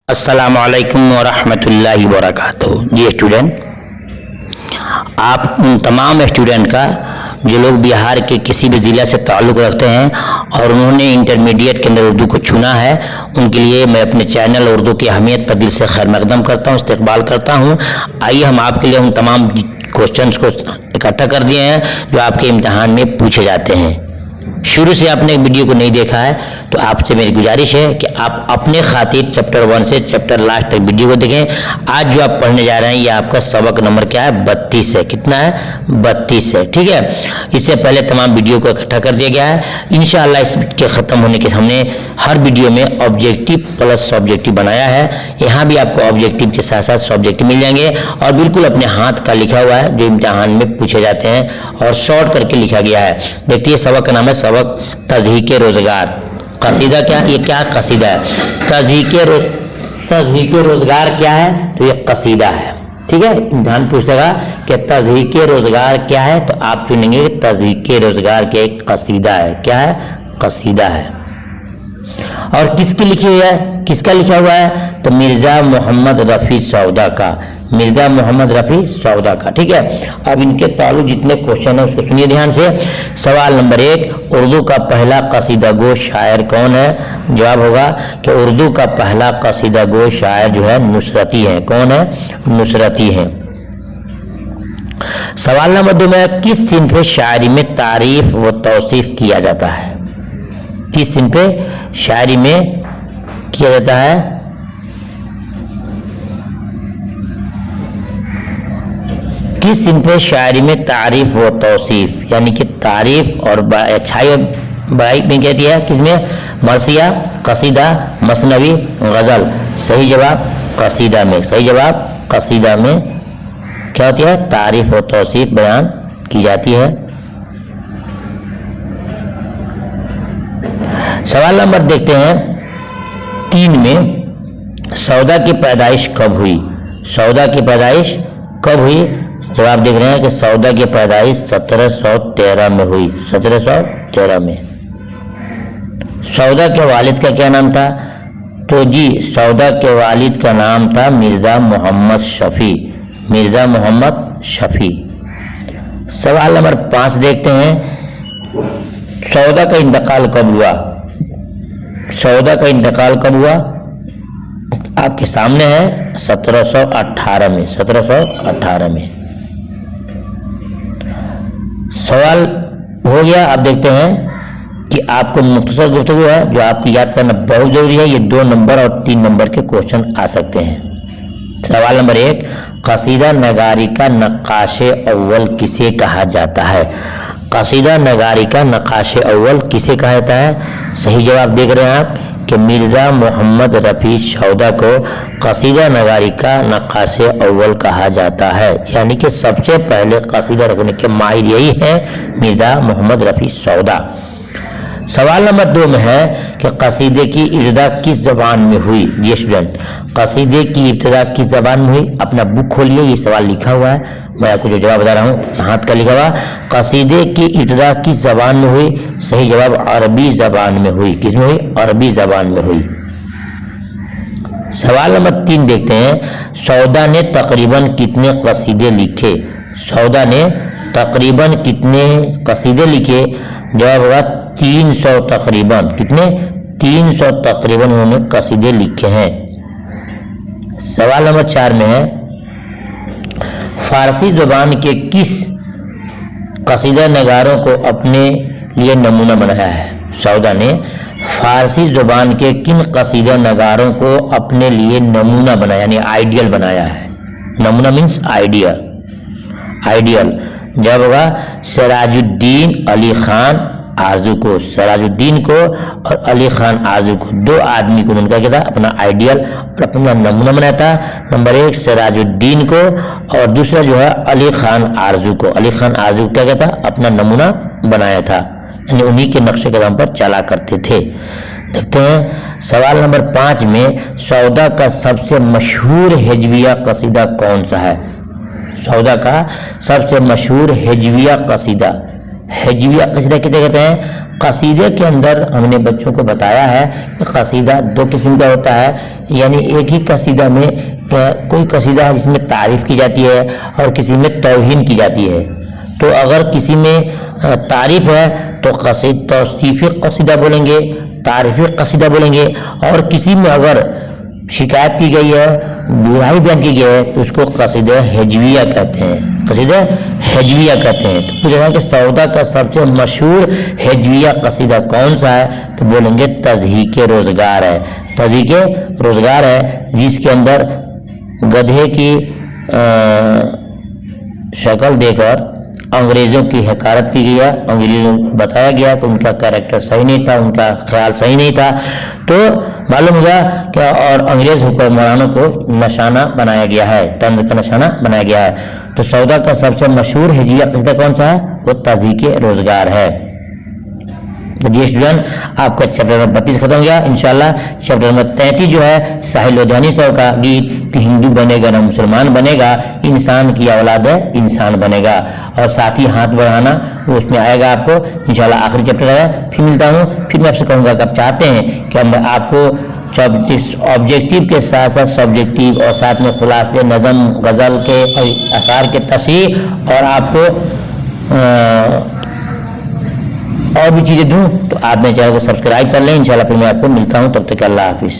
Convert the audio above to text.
अस्सलाम वालेकुम वरहमतुल्लाहि वबरकातुहू। जी स्टूडेंट, आप उन तमाम स्टूडेंट का जो लोग बिहार के किसी भी ज़िला से ताल्लुक़ रखते हैं और उन्होंने इंटरमीडिएट के अंदर उर्दू को चुना है, उनके लिए मैं अपने चैनल उर्दू की अहमियत पर दिल से खैर मकदम करता हूँ, इस्तकबाल करता हूँ। आइए हम आपके लिए उन तमाम क्वेश्चंस को इकट्ठा कर दिए हैं जो आपके इम्तिहान में पूछे जाते हैं। शुरू से आपने वीडियो को नहीं देखा है तो आपसे मेरी गुजारिश है कि आप अपने खातिर चैप्टर 1 से चैप्टर लास्ट तक वीडियो को देखें। आज जो आप पढ़ने जा रहे हैं ये आपका सबक नंबर क्या है? 32 है। कितना है? 32 है। ठीक है, इससे पहले तमाम वीडियो को इकट्ठा कर दिया गया है। इंशाअल्लाह इसके ख़त्म होने के हमने हर वीडियो में ऑब्जेक्टिव प्लस सब्जेक्टिव बनाया है। यहाँ भी आपको ऑब्जेक्टिव के साथ साथ सब्जेक्टिव मिल जाएंगे और बिल्कुल अपने हाथ का लिखा हुआ है जो इम्तिहान में पूछे जाते हैं और शॉर्ट करके लिखा गया है। देखिए सबक का नाम है सबक तज़हीक़े रोज़गार। कसीदा क्या? ये क्या कसीदा है? तज़हीक़े रोज़गार क्या है? तो ये कसीदा है। ठीक है, इम्तिहान पूछेगा कि तज़हीक़े रोज़गार क्या है तो आप चुनेंगे तज़हीक़े रोज़गार के एक कसीदा है। क्या है? कसीदा है। और किसकी लिखी हुई है? किसका लिखा हुआ है? तो मिर्ज़ा मोहम्मद रफ़ी सौदा का। मिर्ज़ा मोहम्मद रफ़ी सौदा का। ठीक है, अब इनके ताल्लुक जितने क्वेश्चन है उसको सुनिए ध्यान से। सवाल नंबर 1, उर्दू का पहला कसीदा गो शायर कौन है? जवाब होगा कि उर्दू का पहला कसीदा गो शायर जो है नुसरती है। कौन है? नुसरती है। सवाल नंबर 2 में किस सिन्फ़ शायरी में तारीफ व तौसीफ किया जाता है? किस सिन्फ़ शायरी में किया जाता है? किस सिन्फ़ शायरी में तारीफ व तौसीफ यानी कि तारीफ और अच्छाई बड़ाई में कहती है? किसमें? मरसिया, कसीदा, मसनवी, गज़ल। सही जवाब कसीदा में। सही जवाब कसीदा में क्या होती है? तारीफ और तौसीफ बयान की जाती है। सवाल नंबर देखते हैं 3 में, सौदा की पैदाइश कब हुई? सौदा की पैदाइश कब हुई? जवाब देख रहे हैं कि सौदा की पैदाइश 1713 में हुई। 1713 में। सौदा के वालिद का क्या नाम था? तो जी सौदा के वालिद का नाम था मिर्ज़ा मोहम्मद शफ़ी। मिर्ज़ा मोहम्मद शफ़ी। सवाल नंबर 5 देखते हैं, सौदा का इंतकाल कब हुआ? सौदा का इंतकाल कब हुआ? आपके सामने है 1718 में। 1718 में। सवाल हो गया। अब देखते हैं कि आपको मुख्तसर गुफ्तगू है जो आपकी याद करना बहुत जरूरी है। ये 2 नंबर और 3 नंबर के क्वेश्चन आ सकते हैं। सवाल नंबर 1, कसीदा नगारी का नक्काशे अव्वल किसे कहा जाता है? कसीदा नगारी का नक्काशे अव्वल किसे कहा जाता है? सही जवाब देख रहे हैं आप कि मिर्ज़ा मोहम्मद रफ़ी सौदा को कसीदा नगारी का नक्काशे अव्वल कहा जाता है। यानी कि सबसे पहले कसीदा रखने के माहिर यही है मिर्ज़ा मोहम्मद रफ़ी सौदा। सवाल नंबर 2 में है कि कसीदे की इब्तिदा किस ज़बान में हुई? ये स्टूडेंट, कसीदे की इब्तिदा किस ज़बान में हुई? अपना बुक खोलिए, ये सवाल लिखा हुआ है। मैं आपको जो जवाब बता रहा हूँ हाथ का लिखा हुआ। कसीदे की इब्तिदा किस ज़बान में हुई? सही जवाब अरबी ज़बान में हुई। किस में हुई? अरबी ज़बान में हुई। सवाल नंबर 3 देखते हैं, सौदा ने तकरीबन कितने कसीदे लिखे? सौदा ने तकरीबन कितने कसीदे लिखे? जवाब होगा 300 तकरीबन। कितने? 300 तकरीबन उन्होंने कसीदे लिखे हैं। सवाल नंबर 4 में है, फारसी ज़ुबान के किस कसीदा नगारों को अपने लिए नमूना बनाया है? सौदा ने फारसी ज़ुबान के किन कसीदा नगारों को अपने लिए नमूना बनाया यानी आइडियल बनाया है? नमूना मीन्स आइडियल। आइडियल जब होगा सिराजुद्दीन अली खान आरजू को। सिराजुद्दीन को और अली खान आरजू को, 2 आदमी को उनका क्या था? अपना आइडियल और अपना नमूना बनाया था। नंबर 1 सिराजुद्दीन को और दूसरा जो है अली खान आरजू को। अली खान आरजू क्या कहता? अपना नमूना बनाया था, यानी उन्हीं के नक्शे कदम पर चला करते थे। देखते हैं सवाल नंबर 5 में, सौदा का सबसे मशहूर हिजविया कसीदा कौन सा है? सौदा का सबसे मशहूर हिजविया कसीदा ہجویہ قصیدہ کسے کہتے ہیں؟ قصیدے کے اندر ہم نے بچوں کو بتایا ہے کہ قصیدہ دو قسم کا ہوتا ہے، یعنی ایک ہی قصیدہ میں کوئی قصیدہ ہے جس میں تعریف کی جاتی ہے اور کسی میں توہین کی جاتی ہے۔ تو اگر کسی میں تعریف ہے تو توصیفی قصیدہ بولیں گے، تعریفی قصیدہ بولیں گے، اور کسی میں اگر شکایت کی گئی ہے، برائی بیان کی گئی ہے تو اس کو قصیدہ ہجویہ کہتے ہیں، قصیدہ ہجویہ کہتے ہیں۔ تو پوچھا ہے کہ سودا کا سب سے مشہور ہجویہ قصیدہ کون سا ہے؟ تو بولیں گے تضحیک روزگار ہے، تضحیک روزگار ہے، جس کے اندر گدھے کی شکل دے کر انگریزوں کی حقارت کی گئی ہے، انگریزوں کو بتایا گیا کہ ان کا کیریکٹر صحیح نہیں تھا، ان کا خیال صحیح نہیں تھا، تو معلوم ہوا کہ اور انگریز حکمرانوں کو نشانہ بنایا گیا ہے، طنز کا نشانہ بنایا گیا ہے۔ تو سودا کا سب سے مشہور ہجویہ قصیدہ کون سا ہے؟ وہ تضحیک روزگار ہے۔ جی اسٹوڈنٹ، آپ کا چیپٹر نمبر 32 ختم ہو گیا۔ انشاءاللہ چیپٹر نمبر 33 جو ہے ساحل لدھیانی صاحب کا گیت کہ ہندو بنے گا نہ مسلمان بنے گا، انسان کی اولاد ہے انسان بنے گا، اور ساتھ ہی ہاتھ بڑھانا وہ اس میں آئے گا آپ کو انشاءاللہ، آخری چیپٹر ہے۔ پھر ملتا ہوں، پھر میں آپ سے کہوں گا کہ آپ چاہتے ہیں کہ میں آپ کو آبجیکٹیو کے ساتھ ساتھ سبجیکٹیو اور ساتھ میں خلاصے نظم غزل کے اشعار کے تصحیح اور آپ کو اور بھی چیزیں دوں، تو آپ میرے چینل کو سبسکرائب کر لیں۔ انشاءاللہ پھر میں آپ کو ملتا ہوں، تب تک اللہ حافظ۔